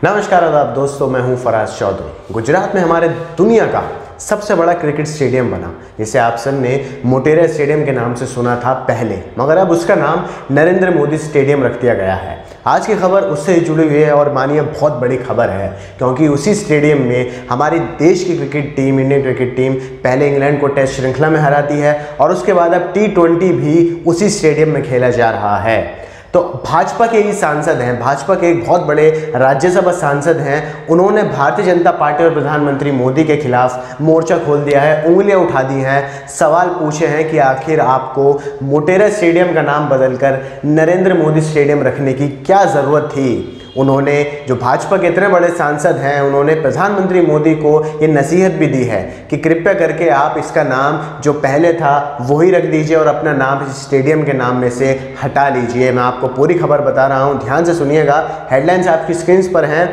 नमस्कार आदाब दोस्तों, मैं हूं फराज चौधरी। गुजरात में हमारे दुनिया का सबसे बड़ा क्रिकेट स्टेडियम बना, जिसे आप सब ने मोटेरा स्टेडियम के नाम से सुना था पहले, मगर अब उसका नाम नरेंद्र मोदी स्टेडियम रख दिया गया है। आज की खबर उससे ही जुड़ी हुई है और मानिए बहुत बड़ी खबर है, क्योंकि उसी स्टेडियम में हमारे देश की cricket team, Indian cricket team पहले इंग्लैंड को टेस्ट श्रृंखला में हराती है और उसके बाद अब T20 भी उसी स्टेडियम में खेला जा रहा है। तो भाजपा के ही सांसद हैं, भाजपा के एक बहुत बड़े राज्यसभा सांसद हैं, उन्होंने भारतीय जनता पार्टी और प्रधानमंत्री मोदी के खिलाफ मोर्चा खोल दिया है, उंगलियां उठा दी हैं, सवाल पूछे हैं कि आखिर आपको मोटेरा स्टेडियम का नाम बदलकर नरेंद्र मोदी स्टेडियम रखने की क्या ज़रूरत थी। उन्होंने, जो भाजपा के इतने बड़े सांसद हैं, उन्होंने प्रधानमंत्री मोदी को ये नसीहत भी दी है कि कृपया करके आप इसका नाम जो पहले था वही रख दीजिए और अपना नाम इस स्टेडियम के नाम में से हटा लीजिए। मैं आपको पूरी खबर बता रहा हूँ, ध्यान से सुनिएगा। हेडलाइंस आपकी स्क्रीन पर हैं।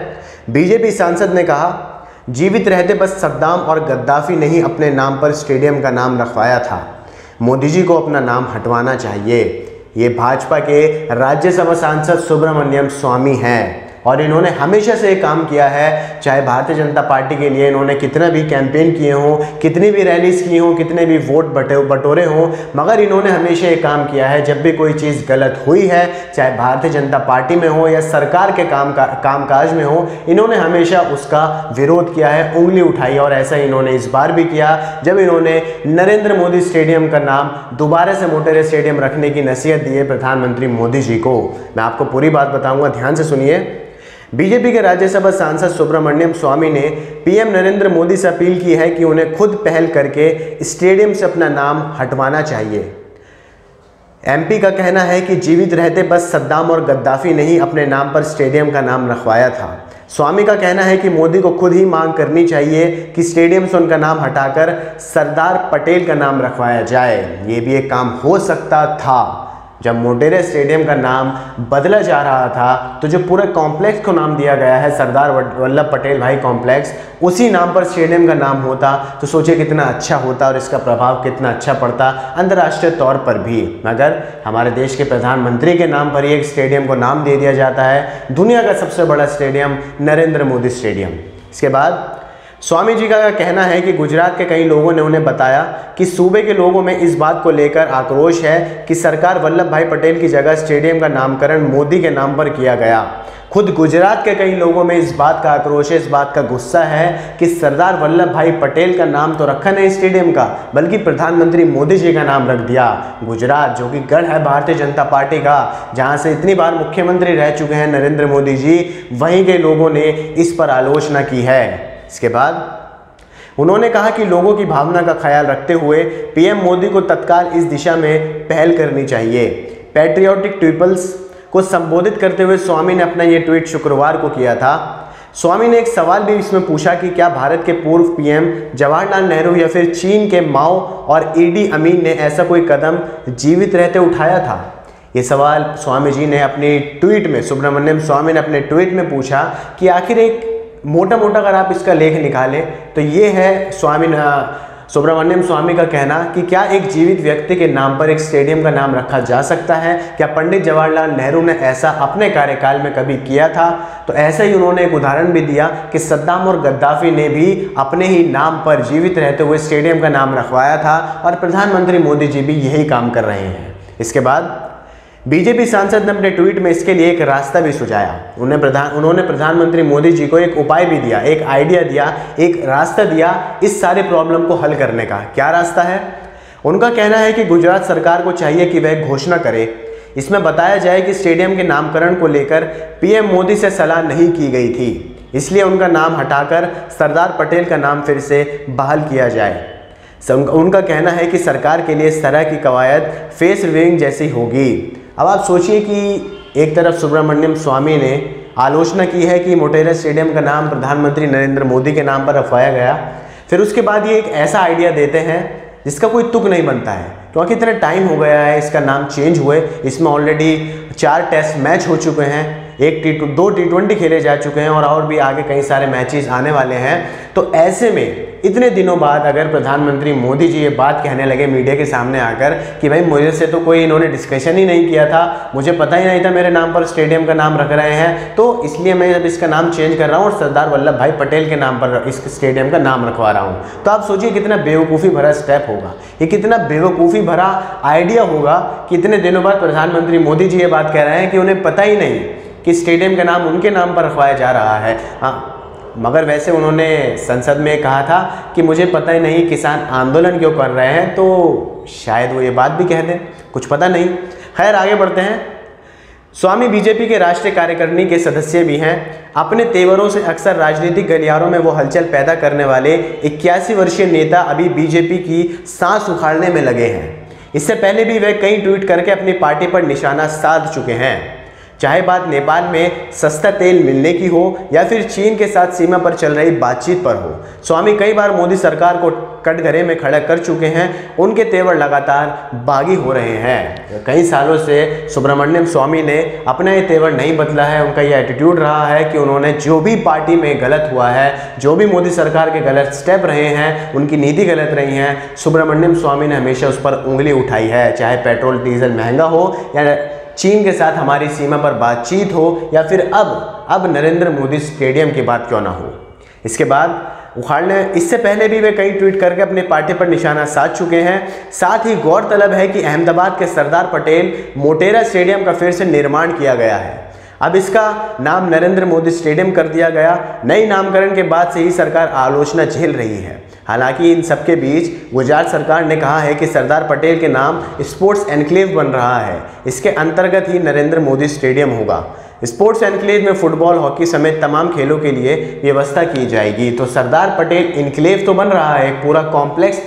बीजेपी सांसद ने कहा, जीवित रहते बस सद्दाम और गद्दाफी ने ही अपने नाम पर स्टेडियम का नाम रखवाया था, मोदी जी को अपना नाम हटवाना चाहिए। ये भाजपा के राज्यसभा सांसद सुब्रमण्यम स्वामी हैं और इन्होंने हमेशा से काम किया है, चाहे भारतीय जनता पार्टी के लिए इन्होंने कितना भी कैंपेन किए हों, कितनी भी रैलीज की हों, कितने भी वोट बटोरे हों, मगर इन्होंने हमेशा ये काम किया है, जब भी कोई चीज़ गलत हुई है, चाहे भारतीय जनता पार्टी में हो या सरकार के कामकाज में हो, इन्होंने हमेशा उसका विरोध किया है, उंगली उठाई। और ऐसा इन्होंने इस बार भी किया, जब इन्होंने नरेंद्र मोदी स्टेडियम का नाम दोबारा से मोटेरा स्टेडियम रखने की नसीहत दी है प्रधानमंत्री मोदी जी को। मैं आपको पूरी बात बताऊंगा, ध्यान से सुनिए। बीजेपी के राज्यसभा सांसद सुब्रमण्यम स्वामी ने पीएम नरेंद्र मोदी से अपील की है कि उन्हें खुद पहल करके स्टेडियम से अपना नाम हटवाना चाहिए। एमपी का कहना है कि जीवित रहते बस सद्दाम और गद्दाफी ने ही अपने नाम पर स्टेडियम का नाम रखवाया था। स्वामी का कहना है कि मोदी को खुद ही मांग करनी चाहिए कि स्टेडियम से उनका नाम हटाकर सरदार पटेल का नाम रखवाया जाए। ये भी एक काम हो सकता था। जब मोटेरा स्टेडियम का नाम बदला जा रहा था तो जो पूरे कॉम्प्लेक्स को नाम दिया गया है सरदार वल्लभ पटेल भाई कॉम्प्लेक्स, उसी नाम पर स्टेडियम का नाम होता तो सोचिए कितना अच्छा होता और इसका प्रभाव कितना अच्छा पड़ता अंतर्राष्ट्रीय तौर पर भी। मगर हमारे देश के प्रधानमंत्री के नाम पर ही एक स्टेडियम को नाम दे दिया जाता है, दुनिया का सबसे बड़ा स्टेडियम नरेंद्र मोदी स्टेडियम। इसके बाद स्वामी जी का कहना है कि गुजरात के कई लोगों ने उन्हें बताया कि सूबे के लोगों में इस बात को लेकर आक्रोश है कि सरकार वल्लभ भाई पटेल की जगह स्टेडियम का नामकरण मोदी के नाम पर किया गया। खुद गुजरात के कई लोगों में इस बात का आक्रोश है, इस बात का गुस्सा है कि सरदार वल्लभ भाई पटेल का नाम तो रखा नहीं स्टेडियम का, बल्कि प्रधानमंत्री मोदी जी का नाम रख दिया। गुजरात जो कि गढ़ है भारतीय जनता पार्टी का, जहां से इतनी बार मुख्यमंत्री रह चुके हैं नरेंद्र मोदी जी, वहीं के लोगों ने इस पर आलोचना की है। इसके बाद उन्होंने कहा कि लोगों की भावना का ख्याल रखते हुए पीएम मोदी को तत्काल इस दिशा में पहल करनी चाहिए। पैट्रियोटिक पीपल्स को संबोधित करते हुए स्वामी ने अपना ये ट्वीट शुक्रवार को किया था। स्वामी ने एक सवाल भी इसमें पूछा कि क्या भारत के पूर्व पीएम जवाहरलाल नेहरू या फिर चीन के माओ और ईडी अमीन ने ऐसा कोई कदम जीवित रहते उठाया था। ये सवाल स्वामी जी ने अपनी ट्वीट में, सुब्रमण्यम स्वामी ने अपने ट्वीट में पूछा कि आखिर एक मोटा अगर आप इसका लेख निकालें तो ये है सुब्रमण्यम स्वामी का कहना कि क्या एक जीवित व्यक्ति के नाम पर एक स्टेडियम का नाम रखा जा सकता है। क्या पंडित जवाहरलाल नेहरू ने ऐसा अपने कार्यकाल में कभी किया था? तो ऐसा ही उन्होंने एक उदाहरण भी दिया कि सद्दाम और गद्दाफी ने भी अपने ही नाम पर जीवित रहते हुए स्टेडियम का नाम रखवाया था और प्रधानमंत्री मोदी जी भी यही काम कर रहे हैं। इसके बाद बीजेपी सांसद ने अपने ट्वीट में इसके लिए एक रास्ता भी सुझाया। उन्होंने प्रधानमंत्री मोदी जी को एक उपाय भी दिया, एक आइडिया दिया, एक रास्ता दिया इस सारे प्रॉब्लम को हल करने का। क्या रास्ता है? उनका कहना है कि गुजरात सरकार को चाहिए कि वह घोषणा करे, इसमें बताया जाए कि स्टेडियम के नामकरण को लेकर पीएम मोदी से सलाह नहीं की गई थी, इसलिए उनका नाम हटाकर सरदार पटेल का नाम फिर से बहाल किया जाए। उनका कहना है कि सरकार के लिए इस तरह की कवायद फेस रिवीलिंग जैसी होगी। अब आप सोचिए कि एक तरफ सुब्रमण्यम स्वामी ने आलोचना की है कि मोटेरा स्टेडियम का नाम प्रधानमंत्री नरेंद्र मोदी के नाम पर रखवाया गया, फिर उसके बाद ये एक ऐसा आइडिया देते हैं जिसका कोई तुक नहीं बनता है, क्योंकि इतना टाइम हो गया है इसका नाम चेंज हुए। इसमें ऑलरेडी 4 टेस्ट मैच हो चुके हैं, 2 T20 खेले जा चुके हैं और भी आगे कई सारे मैचेस आने वाले हैं। तो ऐसे में इतने दिनों बाद अगर प्रधानमंत्री मोदी जी ये बात कहने लगे मीडिया के सामने आकर कि भाई मुझे से तो कोई इन्होंने डिस्कशन ही नहीं किया था, मुझे पता ही नहीं था मेरे नाम पर स्टेडियम का नाम रख रहे हैं, तो इसलिए मैं अब इसका नाम चेंज कर रहा हूँ और सरदार वल्लभ भाई पटेल के नाम पर इस स्टेडियम का नाम रखवा रहा हूँ। तो आप सोचिए कितना बेवकूफ़ी भरा स्टेप होगा, ये कितना बेवकूफ़ी भरा आइडिया होगा कि इतने दिनों बाद प्रधानमंत्री मोदी जी ये बात कह रहे हैं कि उन्हें पता ही नहीं कि स्टेडियम का नाम उनके नाम पर रखवाया जा रहा है। हाँ, मगर वैसे उन्होंने संसद में कहा था कि मुझे पता ही नहीं किसान आंदोलन क्यों कर रहे हैं, तो शायद वो ये बात भी कह दें, कुछ पता नहीं। खैर आगे बढ़ते हैं। स्वामी बीजेपी के राष्ट्रीय कार्यकारिणी के सदस्य भी हैं। अपने तेवरों से अक्सर राजनीतिक गलियारों में वो हलचल पैदा करने वाले 81 वर्षीय नेता अभी बीजेपी की सांस उखाड़ने में लगे हैं। इससे पहले भी वे कई ट्वीट करके अपनी पार्टी पर निशाना साध चुके हैं। चाहे बात नेपाल में सस्ता तेल मिलने की हो या फिर चीन के साथ सीमा पर चल रही बातचीत पर हो, स्वामी कई बार मोदी सरकार को कटघरे में खड़ा कर चुके हैं। उनके तेवर लगातार बागी हो रहे हैं। कई सालों से सुब्रमण्यम स्वामी ने अपना ये तेवर नहीं बदला है। उनका ये एटीट्यूड रहा है कि उन्होंने जो भी पार्टी में गलत हुआ है, जो भी मोदी सरकार के गलत स्टेप रहे हैं, उनकी नीति गलत रही हैं, सुब्रमण्यम स्वामी ने हमेशा उस पर उंगली उठाई है। चाहे पेट्रोल डीजल महंगा हो या चीन के साथ हमारी सीमा पर बातचीत हो या फिर अब नरेंद्र मोदी स्टेडियम की बात क्यों ना हो। इसके बाद उखाड़ने इससे पहले भी वे कई ट्वीट करके अपनी पार्टी पर निशाना साध चुके हैं। साथ ही गौरतलब है कि अहमदाबाद के सरदार पटेल मोटेरा स्टेडियम का फिर से निर्माण किया गया है। अब इसका नाम नरेंद्र मोदी स्टेडियम कर दिया गया। नई नामकरण के बाद से ही सरकार आलोचना झेल रही है। हालांकि इन सबके बीच गुजरात सरकार ने कहा है कि सरदार पटेल के नाम स्पोर्ट्स एनक्लेव बन रहा है। इसके अंतर्गत ही नरेंद्र मोदी स्टेडियम होगा। स्पोर्ट्स एनक्लेव में फुटबॉल, हॉकी समेत तमाम खेलों के लिए व्यवस्था की जाएगी। तो सरदार पटेल एनक्लेव तो बन रहा है, पूरा कॉम्प्लेक्स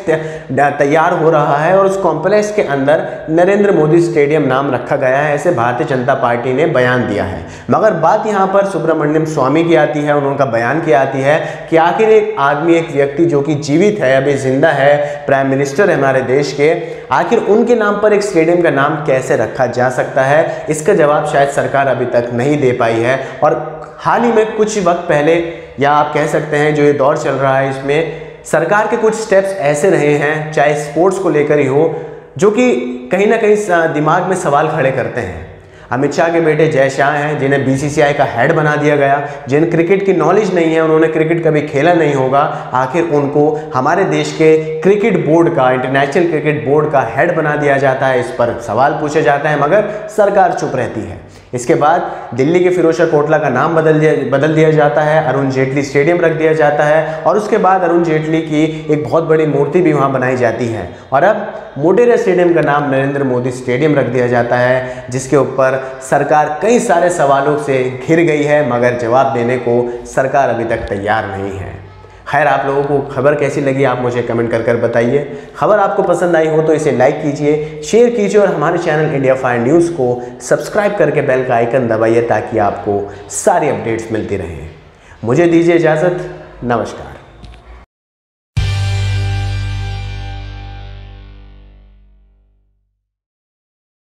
तैयार हो रहा है और उस कॉम्प्लेक्स के अंदर नरेंद्र मोदी स्टेडियम नाम रखा गया है, ऐसे भारतीय जनता पार्टी ने बयान दिया है। मगर बात यहाँ पर सुब्रमण्यम स्वामी की आती है, उनका बयान की आती है कि आखिर एक आदमी, एक व्यक्ति जो कि जीवित है, अभी जिंदा है, प्राइम मिनिस्टर है हमारे देश के, आखिर उनके नाम पर एक स्टेडियम का नाम कैसे रखा जा सकता है? इसका जवाब शायद सरकार अभी तक नहीं दे पाई है। और हाल ही में कुछ वक्त पहले, या आप कह सकते हैं जो ये दौर चल रहा है, इसमें सरकार के कुछ स्टेप्स ऐसे रहे हैं, चाहे स्पोर्ट्स को लेकर ही हो, जो कि कहीं ना कहीं दिमाग में सवाल खड़े करते हैं। अमित शाह के बेटे जय शाह हैं, जिन्हें बीसीसीआई का हेड बना दिया गया, जिन्हें क्रिकेट की नॉलेज नहीं है, उन्होंने क्रिकेट कभी खेला नहीं होगा, आखिर उनको हमारे देश के क्रिकेट बोर्ड का, इंटरनेशनल क्रिकेट बोर्ड का हेड बना दिया जाता है। इस पर सवाल पूछे जाता है मगर सरकार चुप रहती है। इसके बाद दिल्ली के फिरोजशाह कोटला का नाम बदल दिया जाता है, अरुण जेटली स्टेडियम रख दिया जाता है और उसके बाद अरुण जेटली की एक बहुत बड़ी मूर्ति भी वहाँ बनाई जाती है। और अब मोटेरा स्टेडियम का नाम नरेंद्र मोदी स्टेडियम रख दिया जाता है, जिसके ऊपर सरकार कई सारे सवालों से घिर गई है, मगर जवाब देने को सरकार अभी तक तैयार नहीं है। खैर, आप लोगों को खबर कैसी लगी आप मुझे कमेंट कर बताइए। खबर आपको पसंद आई हो तो इसे लाइक कीजिए, शेयर कीजिए और हमारे चैनल इंडिया 5 न्यूज़ को सब्सक्राइब करके बेल का आइकन दबाइए ताकि आपको सारी अपडेट्स मिलती रहें। मुझे दीजिए इजाज़त, नमस्कार।